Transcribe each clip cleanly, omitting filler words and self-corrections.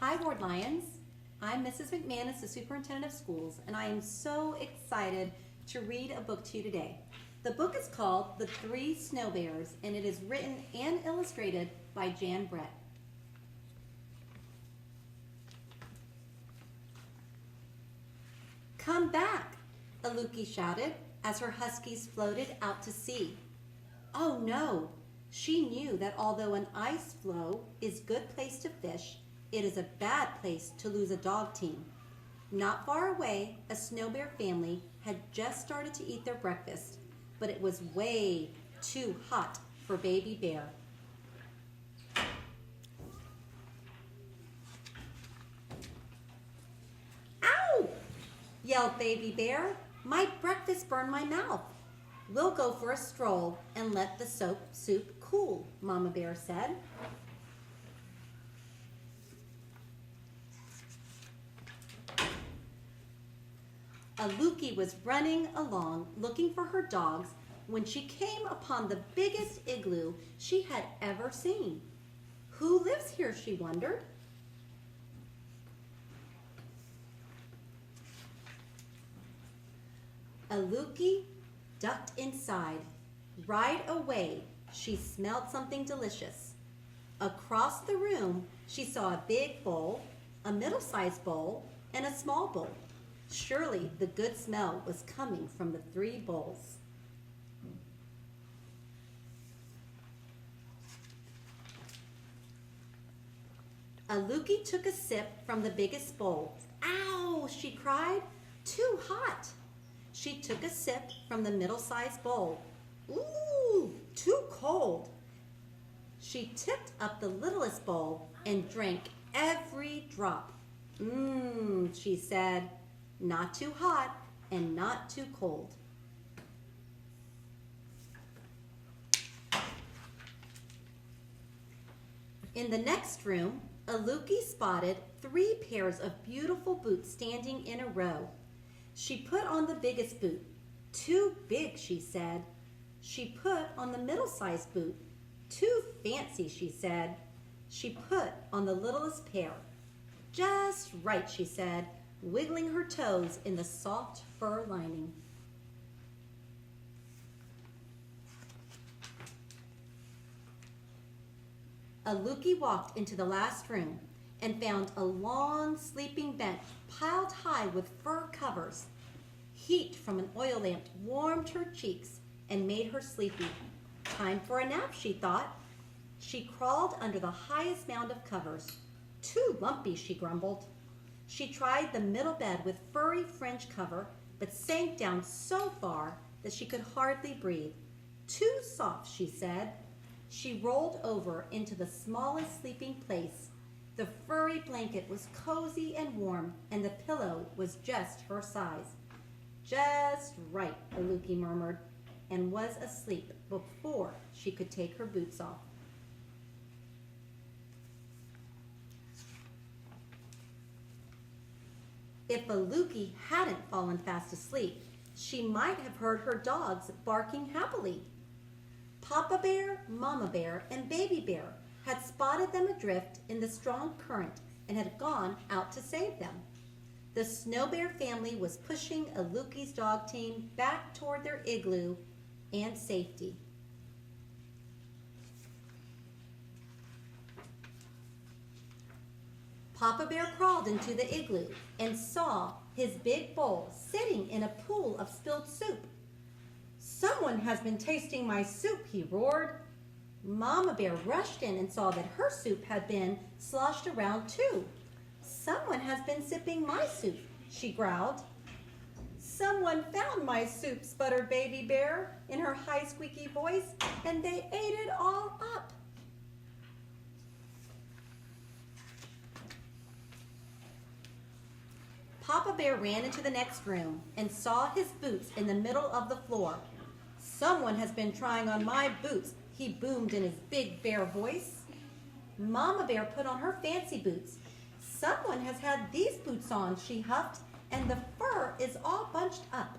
Hi, Ward Lions. I'm Mrs. McManus, the Superintendent of Schools, and I am so excited to read a book to you today. The book is called The Three Snow Bears, and it is written and illustrated by Jan Brett. Come back, Aluki shouted as her huskies floated out to sea. Oh no, she knew that although an ice floe is a good place to fish, it is a bad place to lose a dog team. Not far away, a snow bear family had just started to eat their breakfast, but it was way too hot for Baby Bear. Ow! Yelled Baby Bear. My breakfast burned my mouth. We'll go for a stroll and let the soup cool, Mama Bear said. Aluki was running along looking for her dogs when she came upon the biggest igloo she had ever seen. Who lives here, she wondered. Aluki ducked inside. Right away, she smelled something delicious. Across the room, she saw a big bowl, a middle-sized bowl, and a small bowl. Surely the good smell was coming from the three bowls. Aluki took a sip from the biggest bowl. Ow, she cried, too hot. She took a sip from the middle-sized bowl. Ooh, too cold. She tipped up the littlest bowl and drank every drop. She said, not too hot and not too cold. In the next room, Aluki spotted 3 pairs of beautiful boots standing in a row. She put on the biggest boot. Too big, she said. She put on the middle-sized boot. Too fancy, she said. She put on the littlest pair. Just right, she said, wiggling her toes in the soft fur lining. Aluki walked into the last room and found a long sleeping bench piled high with fur covers. Heat from an oil lamp warmed her cheeks and made her sleepy. Time for a nap, she thought. She crawled under the highest mound of covers. Too lumpy, she grumbled. She tried the middle bed with furry fringe cover, but sank down so far that she could hardly breathe. Too soft, she said. She rolled over into the smallest sleeping place. The furry blanket was cozy and warm, and the pillow was just her size. Just right, Aluki murmured, and was asleep before she could take her boots off. If Aluki hadn't fallen fast asleep, she might have heard her dogs barking happily. Papa Bear, Mama Bear, and Baby Bear had spotted them adrift in the strong current and had gone out to save them. The Snow Bear family was pushing Aluki's dog team back toward their igloo and safety. Papa Bear crawled into the igloo and saw his big bowl sitting in a pool of spilled soup. Someone has been tasting my soup, he roared. Mama Bear rushed in and saw that her soup had been sloshed around too. Someone has been sipping my soup, she growled. Someone found my soup, sputtered Baby Bear in her high squeaky voice, and they ate it all up. Papa Bear ran into the next room and saw his boots in the middle of the floor. Someone has been trying on my boots, he boomed in his big bear voice. Mama Bear put on her fancy boots. Someone has had these boots on, she huffed, and the fur is all bunched up.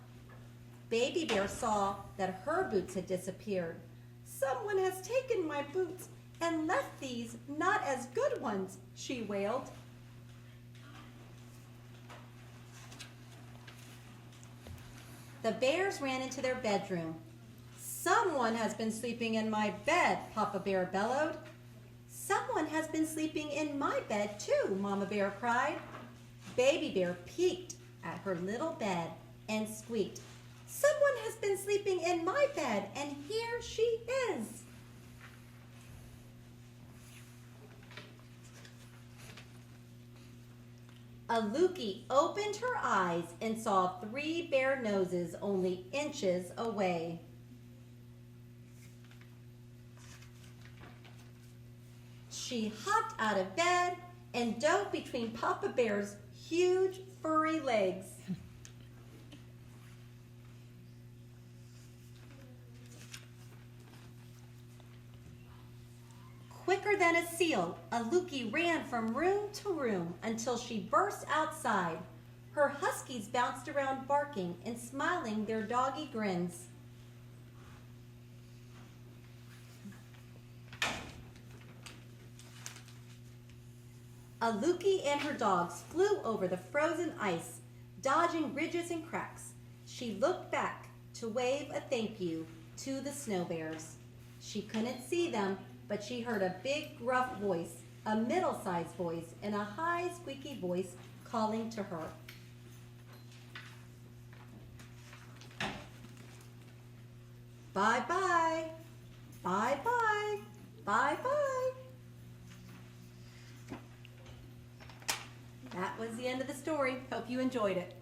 Baby Bear saw that her boots had disappeared. Someone has taken my boots and left these not as good ones, she wailed. The bears ran into their bedroom. "Someone has been sleeping in my bed," Papa Bear bellowed. "Someone has been sleeping in my bed too," Mama Bear cried. Baby Bear peeked at her little bed and squeaked, "Someone has been sleeping in my bed, and here she is." Aluki opened her eyes and saw 3 bear noses only inches away. She hopped out of bed and dove between Papa Bear's huge furry legs. Quicker than a seal, Aluki ran from room to room until she burst outside. Her huskies bounced around barking and smiling their doggy grins. Aluki and her dogs flew over the frozen ice, dodging ridges and cracks. She looked back to wave a thank you to the snow bears. She couldn't see them, but she heard a big gruff voice, a middle-sized voice, and a high squeaky voice calling to her. Bye-bye, bye-bye, bye-bye. That was the end of the story. Hope you enjoyed it.